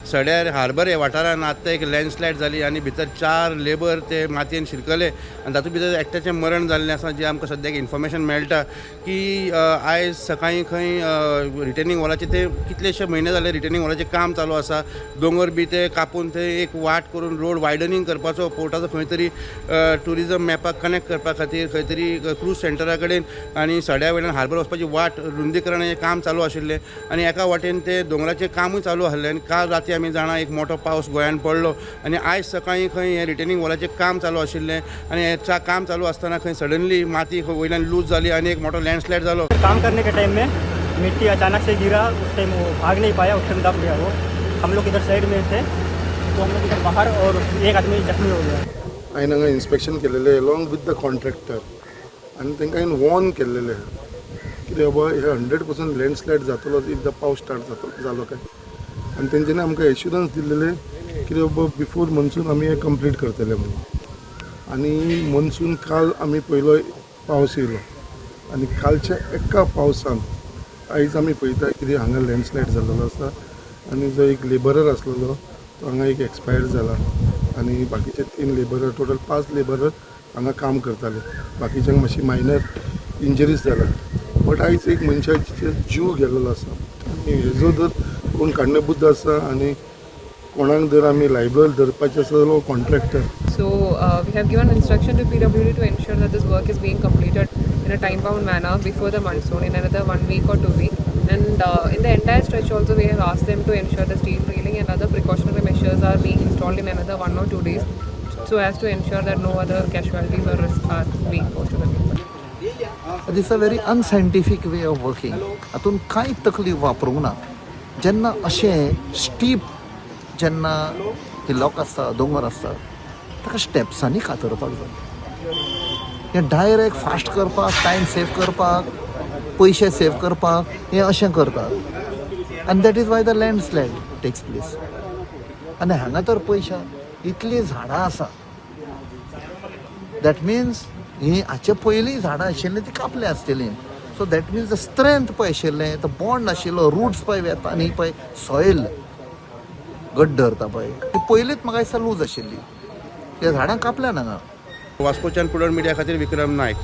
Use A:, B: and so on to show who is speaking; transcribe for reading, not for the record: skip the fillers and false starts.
A: सड्यार harbour हे वाठारान आतां एक लँडस्लायड जाली आनी भितर 4 लेबर ते मातयेन शिरकले आनी तातूंत भितर एकट्याचें मरण जाल्लें आसा जी आमकां सद्याक इन्फॉर्मेशन मेळटा की आयज सकाळीं खंय रिटेनिंग वॉलाचे ते कितलेशे म्हयने जाले रिटेनिंग वॉलाचें काम चालू आसा दोंगर बी ते कापून थंय एक वाट करून रोड वायडनींग करपाचो पोर्टाचो खंय तरी ट्युरिजम मॅपाक कनेक्ट करपा खातीर खंय तरी क्रूज सेंटरा कडेन आनी सड्या वयल्यान हार्बर वचपाची वाट रुंदीकरणाचें काम चालू आशिल्लें आनी एका वाटेन ते दोंगराचें कामूय चालू आसलें आनी काल राती आमी जाणा एक मोठो पावस गोंयान पडलो आनी आयज सकाळीं खंय हें रिटेनिंग वॉलाचें काम चालू आशिल्लें आनी हें काम चालू आसतना खंय सडनली माती वयल्यान लूज जाली आनी एक मोठो लँडस्लायड जालो।
B: काम करने के टाइम में मिट्टी अचानक से गिरा, उस टाइम वो भाग नहीं पाया, उस टाइम दब गया वो। हम लोग इधर साइड में थे तो हम लोग इधर बाहर और एक आदमी जख्मी हो गया।
C: हांवें हांगा इन्स्पेक्शन केलेलें अलॉंग विथ द कॉन्ट्रॅक्टर आनी तांकां हांवें वॉर्न केल्लेलें कितें बाबा हे 100% लँडस्लायड जातलो एकदां पावस स्टार्ट जालो काय आनी तेंच्यांनी आमकां एश्युरन्स दिल्लेले कितें बाबा बिफोर मनसून आमी हें कंप्लीट करतले म्हणून आनी मनसून काल आमी पयलो पावस येयलो आनी कालच्या एका पावसान आयज आमी पळयता कितें हांगा लँडस्लायड जाल्लो आसा आनी जो एक लेबरर आसलेलो तो हांगा एक एक्सपायर्ड जाला आनी बाकीचे 3 लेबरर टोटल 5 लेबरर हांगा काम करताले बाकीच्यांक मातशी मायनर इंजरीज जाला बट आयज एक मनशाचेर जीव गेल्लो आसा आनी हेजो जर कोण कारणीभूत आसा आनी कोणाक जर आमी लायबल धरपाचे आसा जाल्यार contractor.
D: So we have given instruction to PWD to ensure that this work is being completed in a time-bound manner before the monsoon in another 1 week or 2 weeks. And in the entire stretch also we have asked them to ensure the steel railing and other precautionary measures are being installed in another 1 or 2 days so as to ensure that no other casualties or risks are being posed to the people.
E: This is a very unscientific way of working. हातून कांय तकलीफ वापरूंक ना जेन्ना अशें steep जेन्ना hillock आसता दोंगर आसता ताका स्टेप्सांनी कातरपाक जाय हें डायरेक्ट फास्ट करपाक टायम सेव करपाक पयशे सेव करपाक हें अशें करतात आनी that is why the landslide takes place आनी हांगा तर पयशा इतलीं झाडां आसा दॅट मिन्स ही हाचे पयलीं झाडां आशिल्लीं ती कापले आसतलीं so that means the strength पळय आशिल्लें तो बॉन्ड आशिल्लो रुट्स पळय वेतांनी पळय सॉयल गड्ड धरता पळय ती पयलींच म्हाका दिसता लूज आशिल्ली त्या झाडां कापल्या हांगा.
A: वास्कोच्यान पुडर मिडिया खातीर विक्रम नायक.